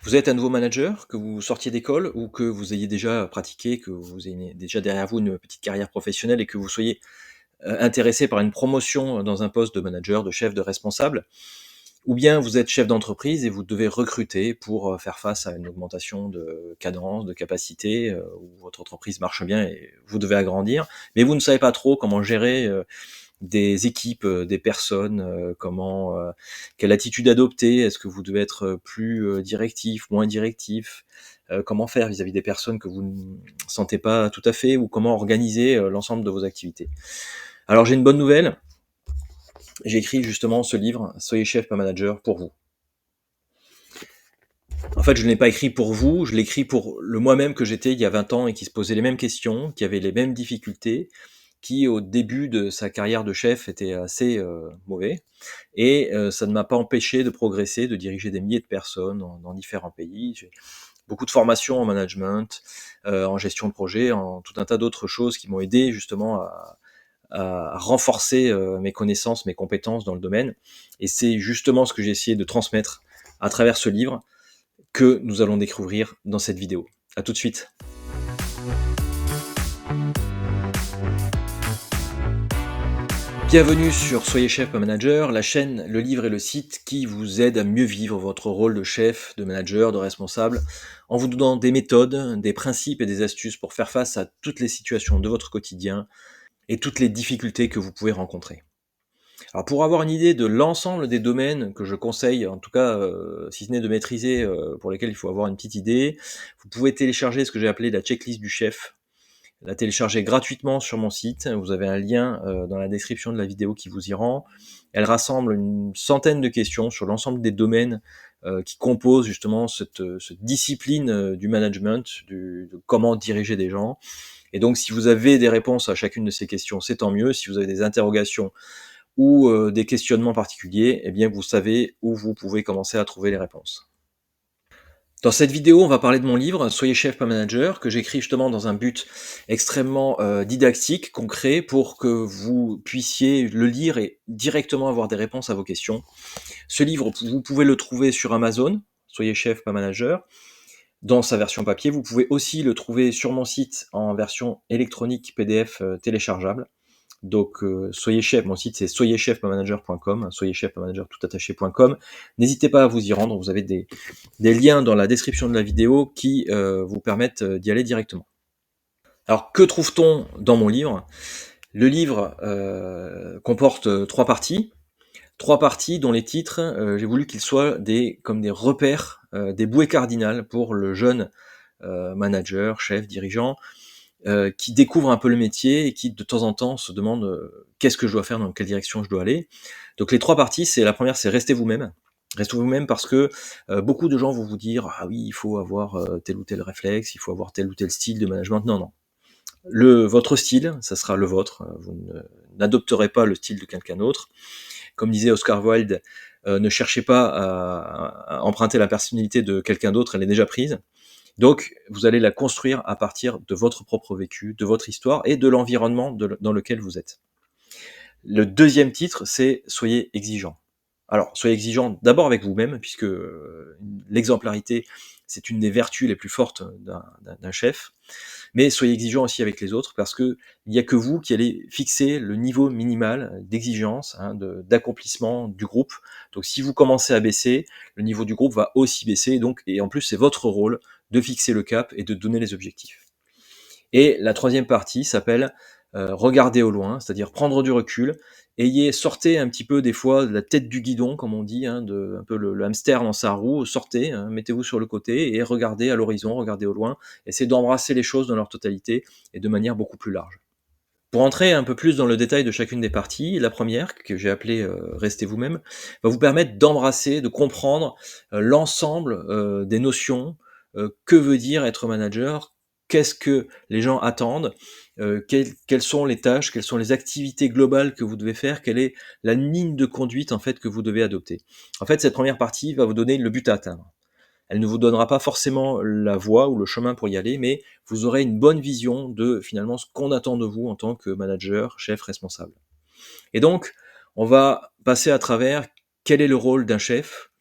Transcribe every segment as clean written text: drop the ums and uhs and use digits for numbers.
Vous êtes un nouveau manager, que vous sortiez d'école ou que vous ayez déjà pratiqué, que vous ayez déjà derrière vous une petite carrière professionnelle et que vous soyez, intéressé par une promotion dans un poste de manager, de chef, de responsable. Ou bien vous êtes chef d'entreprise et vous devez recruter pour, faire face à une augmentation de cadence, de capacité, où votre entreprise marche bien et vous devez agrandir. Mais vous ne savez pas trop comment gérer, des équipes, des personnes, comment, quelle attitude adopter? Est-ce que vous devez être, plus, directif, moins directif? Comment faire vis-à-vis des personnes que vous ne sentez pas tout à fait ou comment organiser, l'ensemble de vos activités? Alors j'ai une bonne nouvelle, j'ai écrit justement ce livre, Soyez chef, pas manager, pour vous. En fait, je ne l'ai pas écrit pour vous, je l'ai écrit pour le moi-même que j'étais il y a 20 ans et qui se posait les mêmes questions, qui avait les mêmes difficultés, qui au début de sa carrière de chef était assez, mauvais et ça ne m'a pas empêché de progresser, de diriger des milliers de personnes dans différents pays. J'ai beaucoup de formations en management, en gestion de projet, en tout un tas d'autres choses qui m'ont aidé justement à renforcer, mes connaissances, mes compétences dans le domaine et c'est justement ce que j'ai essayé de transmettre à travers ce livre que nous allons découvrir dans cette vidéo. À tout de suite. Bienvenue sur Soyez chef pas manager, la chaîne, le livre et le site qui vous aide à mieux vivre votre rôle de chef, de manager, de responsable, en vous donnant des méthodes, des principes et des astuces pour faire face à toutes les situations de votre quotidien et toutes les difficultés que vous pouvez rencontrer. Alors pour avoir une idée de l'ensemble des domaines que je conseille, en tout cas, si ce n'est de maîtriser, pour lesquels il faut avoir une petite idée, vous pouvez télécharger ce que j'ai appelé la checklist du chef. La télécharger gratuitement sur mon site. Vous avez un lien dans la description de la vidéo qui vous y rend. Elle rassemble une centaine de questions sur l'ensemble des domaines qui composent justement cette discipline du management, de comment diriger des gens. Et donc, si vous avez des réponses à chacune de ces questions, c'est tant mieux. Si vous avez des interrogations ou des questionnements particuliers, eh bien, vous savez où vous pouvez commencer à trouver les réponses. Dans cette vidéo, on va parler de mon livre Soyez chef, pas manager, que j'écris justement dans un but extrêmement didactique, concret, pour que vous puissiez le lire et directement avoir des réponses à vos questions. Ce livre, vous pouvez le trouver sur Amazon, Soyez chef, pas manager, dans sa version papier. Vous pouvez aussi le trouver sur mon site en version électronique PDF téléchargeable. Donc, soyez chef, mon site c'est soyezchef-manager.com, soyezchef-manager tout attaché.com. N'hésitez pas à vous y rendre, vous avez des liens dans la description de la vidéo qui vous permettent d'y aller directement. Alors, que trouve-t-on dans mon livre? Le livre comporte trois parties dont les titres, j'ai voulu qu'ils soient comme des repères, des bouées cardinales pour le jeune manager, chef, dirigeant, qui découvre un peu le métier et qui de temps en temps se demande qu'est-ce que je dois faire, dans quelle direction je dois aller. Donc les trois parties, c'est la première, c'est restez vous-même. Restez vous-même parce que beaucoup de gens vont vous dire ah oui, il faut avoir tel ou tel réflexe, il faut avoir tel ou tel style de management. Non, non. Votre style, ça sera le vôtre. Vous n'adopterez pas le style de quelqu'un d'autre. Comme disait Oscar Wilde, ne cherchez pas à emprunter la personnalité de quelqu'un d'autre, elle est déjà prise. Donc, vous allez la construire à partir de votre propre vécu, de votre histoire et de l'environnement dans lequel vous êtes. Le deuxième titre, c'est Soyez exigeant. Alors, soyez exigeant d'abord avec vous-même, puisque l'exemplarité, c'est une des vertus les plus fortes d'un chef, mais soyez exigeant aussi avec les autres, parce que il n'y a que vous qui allez fixer le niveau minimal d'exigence, hein, d'accomplissement du groupe. Donc si vous commencez à baisser, le niveau du groupe va aussi baisser, et en plus c'est votre rôle de fixer le cap et de donner les objectifs. Et la troisième partie s'appelle regarder au loin, c'est-à-dire prendre du recul, sortez un petit peu des fois de la tête du guidon, comme on dit, hein, un peu le hamster dans sa roue, sortez, hein, mettez-vous sur le côté et regardez à l'horizon, regardez au loin, essayez d'embrasser les choses dans leur totalité et de manière beaucoup plus large. Pour entrer un peu plus dans le détail de chacune des parties, la première, que j'ai appelée Restez vous-même, va vous permettre d'embrasser, de comprendre l'ensemble des notions, que veut dire être manager, qu'est-ce que les gens attendent, quelles sont les tâches, quelles sont les activités globales que vous devez faire, quelle est la ligne de conduite en fait que vous devez adopter. En fait, cette première partie va vous donner le but à atteindre. Elle ne vous donnera pas forcément la voie ou le chemin pour y aller, mais vous aurez une bonne vision de finalement ce qu'on attend de vous en tant que manager, chef, responsable. Et donc, on va passer à travers quel est le rôle d'un chef,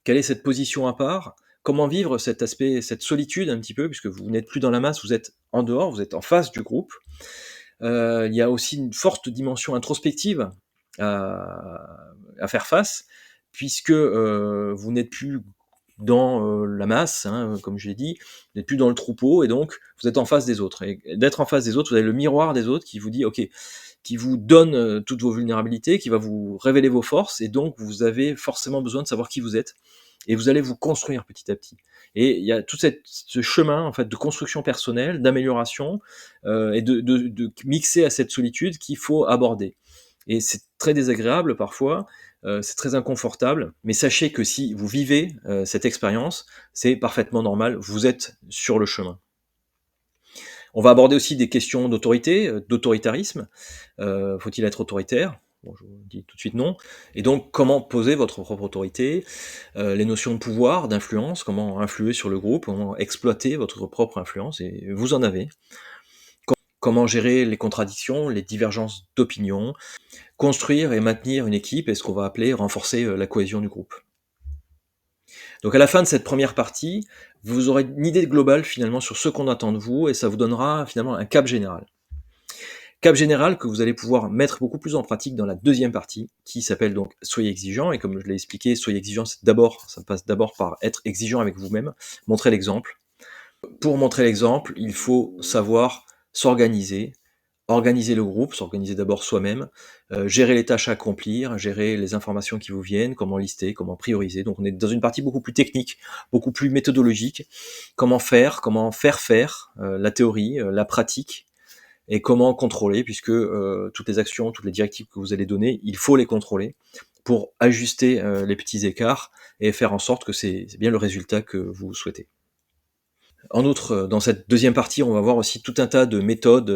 quelle est cette position à part, Comment vivre cet aspect, cette solitude un petit peu, puisque vous n'êtes plus dans la masse, vous êtes en dehors, vous êtes en face du groupe. Il y a aussi une forte dimension introspective à faire face, puisque, vous n'êtes plus dans, la masse, hein, comme je l'ai dit, vous n'êtes plus dans le troupeau et donc vous êtes en face des autres et d'être en face des autres, vous avez le miroir des autres qui vous dit: «OK», qui vous donne, toutes vos vulnérabilités, qui va vous révéler vos forces et donc vous avez forcément besoin de savoir qui vous êtes et vous allez vous construire petit à petit et il y a tout ce chemin, en fait, de construction personnelle, d'amélioration, et de mixer à cette solitude qu'il faut aborder et c'est très désagréable parfois, c'est très inconfortable, mais sachez que si vous vivez, cette expérience, c'est parfaitement normal, vous êtes sur le chemin. On va aborder aussi des questions d'autorité, d'autoritarisme. Faut-il être autoritaire? Bon, je vous dis tout de suite non. Et donc, comment poser votre propre autorité? Les notions de pouvoir, d'influence, comment influer sur le groupe, comment exploiter votre propre influence, et vous en avez. Comment gérer les contradictions, les divergences d'opinion, construire et maintenir une équipe et ce qu'on va appeler renforcer la cohésion du groupe. Donc à la fin de cette première partie, vous aurez une idée globale finalement sur ce qu'on attend de vous et ça vous donnera finalement un cap général. Cap général que vous allez pouvoir mettre beaucoup plus en pratique dans la deuxième partie, qui s'appelle donc soyez exigeant. Et comme je l'ai expliqué, soyez exigeant, ça passe d'abord par être exigeant avec vous-même, montrer l'exemple. Pour montrer l'exemple, il faut savoir s'organiser, organiser le groupe, s'organiser d'abord soi-même, gérer les tâches à accomplir, gérer les informations qui vous viennent, comment lister, comment prioriser. Donc on est dans une partie beaucoup plus technique, beaucoup plus méthodologique. Comment faire faire la théorie, la pratique, et comment contrôler, puisque toutes les actions, toutes les directives que vous allez donner, il faut les contrôler pour ajuster les petits écarts et faire en sorte que c'est bien le résultat que vous souhaitez. En outre, dans cette deuxième partie, on va voir aussi tout un tas de méthodes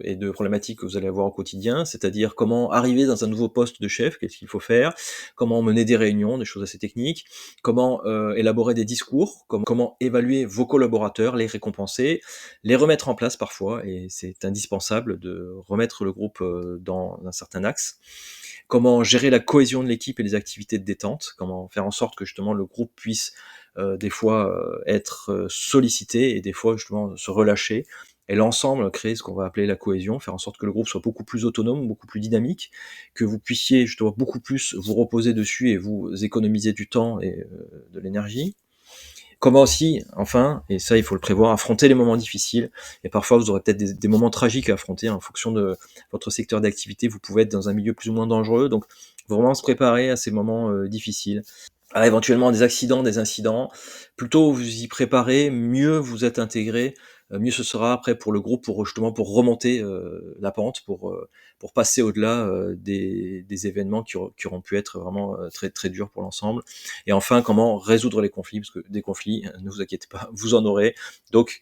et de problématiques que vous allez avoir au quotidien, c'est-à-dire comment arriver dans un nouveau poste de chef, qu'est-ce qu'il faut faire, comment mener des réunions, des choses assez techniques, comment élaborer des discours, comment évaluer vos collaborateurs, les récompenser, les remettre en place parfois, et c'est indispensable de remettre le groupe dans un certain axe. Comment gérer la cohésion de l'équipe et les activités de détente, comment faire en sorte que justement le groupe puisse des fois être sollicité et des fois justement se relâcher. Et l'ensemble créer ce qu'on va appeler la cohésion, faire en sorte que le groupe soit beaucoup plus autonome, beaucoup plus dynamique, que vous puissiez justement beaucoup plus vous reposer dessus et vous économiser du temps et de l'énergie. Comment aussi, enfin, et ça il faut le prévoir, affronter les moments difficiles. Et parfois vous aurez peut-être des moments tragiques à affronter en fonction de votre secteur d'activité. Vous pouvez être dans un milieu plus ou moins dangereux, donc vraiment se préparer à ces moments difficiles. À éventuellement des accidents, des incidents. Plus tôt vous y préparez, mieux vous êtes intégré, mieux ce sera après pour le groupe, pour justement pour remonter la pente, pour passer au-delà des événements qui auront pu être vraiment très, très durs pour l'ensemble. Et enfin, comment résoudre les conflits, parce que des conflits, ne vous inquiétez pas, vous en aurez. Donc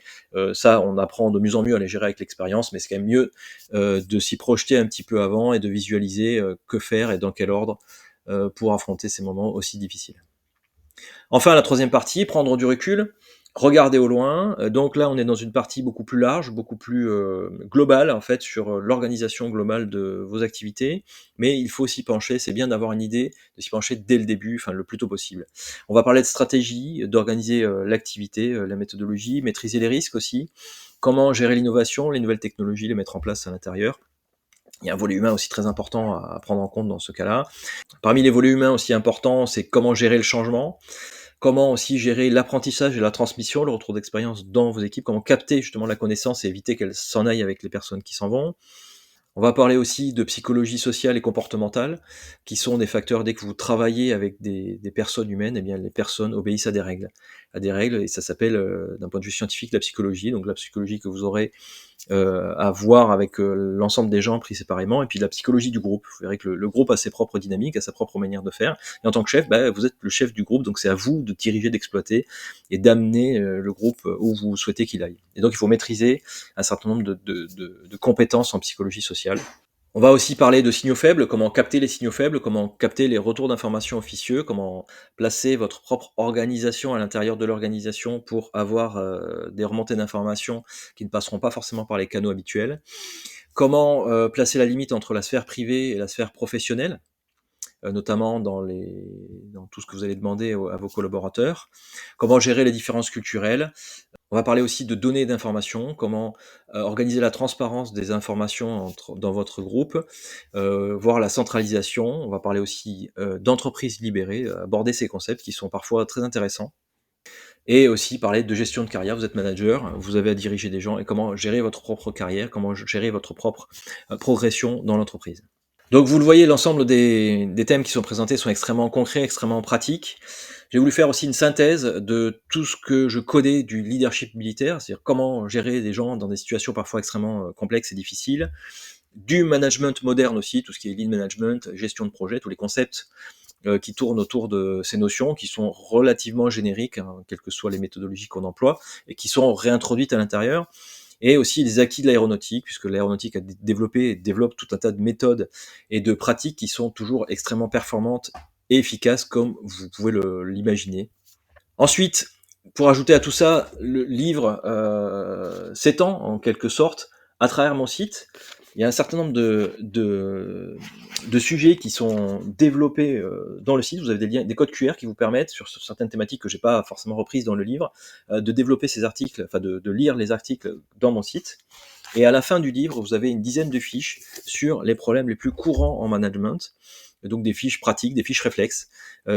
ça, on apprend de mieux en mieux à les gérer avec l'expérience, mais c'est quand même mieux de s'y projeter un petit peu avant et de visualiser que faire et dans quel ordre pour affronter ces moments aussi difficiles. Enfin, la troisième partie, prendre du recul, regarder au loin. Donc là, on est dans une partie beaucoup plus large, beaucoup plus globale, en fait, sur l'organisation globale de vos activités. Mais il faut s'y pencher, c'est bien d'avoir une idée, de s'y pencher dès le début, enfin le plus tôt possible. On va parler de stratégie, d'organiser l'activité, la méthodologie, maîtriser les risques aussi, comment gérer l'innovation, les nouvelles technologies, les mettre en place à l'intérieur. Il y a un volet humain aussi très important à prendre en compte dans ce cas-là. Parmi les volets humains aussi importants, c'est comment gérer le changement, comment aussi gérer l'apprentissage et la transmission, le retour d'expérience dans vos équipes, comment capter justement la connaissance et éviter qu'elle s'en aille avec les personnes qui s'en vont. On va parler aussi de psychologie sociale et comportementale, qui sont des facteurs, dès que vous travaillez avec des personnes humaines, eh bien les personnes obéissent à des règles, et ça s'appelle, d'un point de vue scientifique, la psychologie. Donc la psychologie que vous aurez à voir avec l'ensemble des gens pris séparément, et puis la psychologie du groupe. Vous verrez que le groupe a ses propres dynamiques, a sa propre manière de faire, et en tant que chef, bah, vous êtes le chef du groupe, donc c'est à vous de diriger, d'exploiter, et d'amener le groupe où vous souhaitez qu'il aille. Et donc il faut maîtriser un certain nombre de compétences en psychologie sociale. On va aussi parler de signaux faibles, comment capter les signaux faibles, comment capter les retours d'informations officieux, comment placer votre propre organisation à l'intérieur de l'organisation pour avoir des remontées d'informations qui ne passeront pas forcément par les canaux habituels. Comment placer la limite entre la sphère privée et la sphère professionnelle. notamment dans tout ce que vous allez demander à vos collaborateurs. Comment gérer les différences culturelles. On va parler aussi de données d'information, comment organiser la transparence des informations dans votre groupe, voir la centralisation. On va parler aussi d'entreprises libérées, aborder ces concepts qui sont parfois très intéressants. Et aussi parler de gestion de carrière. Vous êtes manager, vous avez à diriger des gens et comment gérer votre propre carrière, comment gérer votre propre progression dans l'entreprise. Donc vous le voyez, l'ensemble des thèmes qui sont présentés sont extrêmement concrets, extrêmement pratiques. J'ai voulu faire aussi une synthèse de tout ce que je connais du leadership militaire, c'est-à-dire comment gérer des gens dans des situations parfois extrêmement complexes et difficiles, du management moderne aussi, tout ce qui est lean management, gestion de projet, tous les concepts qui tournent autour de ces notions, qui sont relativement génériques, hein, quelles que soient les méthodologies qu'on emploie, et qui sont réintroduites à l'intérieur, et aussi les acquis de l'aéronautique, puisque l'aéronautique a développé et développe tout un tas de méthodes et de pratiques qui sont toujours extrêmement performantes et efficaces, comme vous pouvez l'imaginer. Ensuite, pour ajouter à tout ça, le livre s'étend en quelque sorte à travers mon site. Il y a un certain nombre de sujets qui sont développés dans le site. Vous avez des liens, des codes QR qui vous permettent, sur certaines thématiques que j'ai pas forcément reprises dans le livre, de développer ces articles, enfin de lire les articles dans mon site. Et à la fin du livre, vous avez une dizaine de fiches sur les problèmes les plus courants en management, donc des fiches pratiques, des fiches réflexes,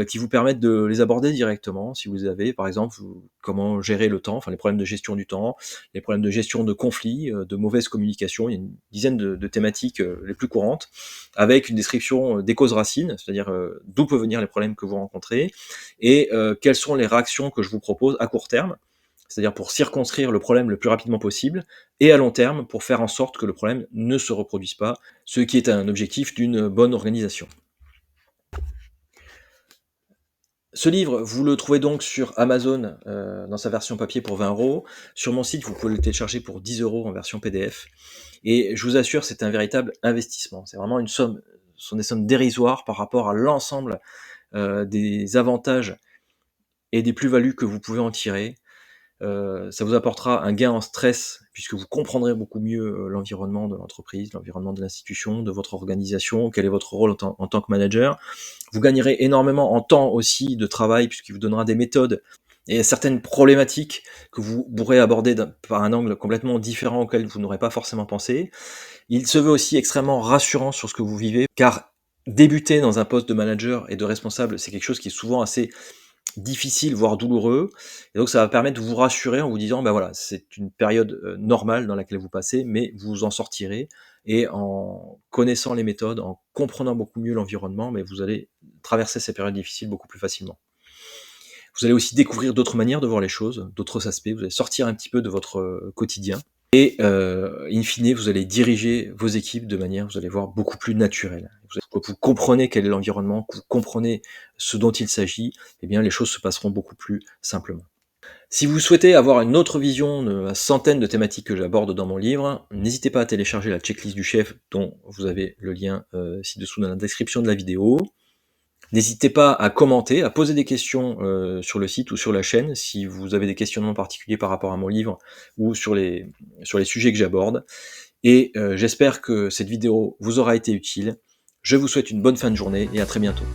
qui vous permettent de les aborder directement. Si vous avez, par exemple, comment gérer le temps, enfin les problèmes de gestion du temps, les problèmes de gestion de conflits, de mauvaise communication, il y a une dizaine de thématiques les plus courantes, avec une description des causes racines, c'est-à-dire d'où peuvent venir les problèmes que vous rencontrez, et quelles sont les réactions que je vous propose à court terme, c'est-à-dire pour circonscrire le problème le plus rapidement possible, et à long terme pour faire en sorte que le problème ne se reproduise pas, ce qui est un objectif d'une bonne organisation. Ce livre, vous le trouvez donc sur Amazon dans sa version papier pour 20 €. Sur mon site, vous pouvez le télécharger pour 10 € en version PDF. Et je vous assure, c'est un véritable investissement. C'est vraiment ce sont des sommes dérisoires par rapport à l'ensemble des avantages et des plus-values que vous pouvez en tirer. Ça vous apportera un gain en stress, puisque vous comprendrez beaucoup mieux l'environnement de l'entreprise, l'environnement de l'institution, de votre organisation, quel est votre rôle en tant que manager. Vous gagnerez énormément en temps aussi de travail, puisqu'il vous donnera des méthodes et certaines problématiques que vous pourrez aborder par un angle complètement différent auquel vous n'aurez pas forcément pensé. Il se veut aussi extrêmement rassurant sur ce que vous vivez, car débuter dans un poste de manager et de responsable, c'est quelque chose qui est souvent assez difficile, voire douloureux, et donc ça va permettre de vous rassurer en vous disant: «Bah, voilà, c'est une période, normale dans laquelle vous passez, mais vous en sortirez et en connaissant les méthodes, en comprenant beaucoup mieux l'environnement, mais vous allez traverser ces périodes difficiles beaucoup plus facilement». Vous allez aussi découvrir d'autres manières de voir les choses, d'autres aspects, vous allez sortir un petit peu de votre, quotidien et in fine, vous allez diriger vos équipes de manière, vous allez voir, beaucoup plus naturelle. Vous comprenez quel est l'environnement, que vous comprenez ce dont il s'agit, eh bien les choses se passeront beaucoup plus simplement. Si vous souhaitez avoir une autre vision de la centaine de thématiques que j'aborde dans mon livre, n'hésitez pas à télécharger la checklist du chef dont vous avez le lien ci-dessous dans la description de la vidéo. N'hésitez pas à commenter, à poser des questions sur le site ou sur la chaîne si vous avez des questionnements particuliers par rapport à mon livre ou sur les sujets que j'aborde. Et j'espère que cette vidéo vous aura été utile. Je vous souhaite une bonne fin de journée et à très bientôt.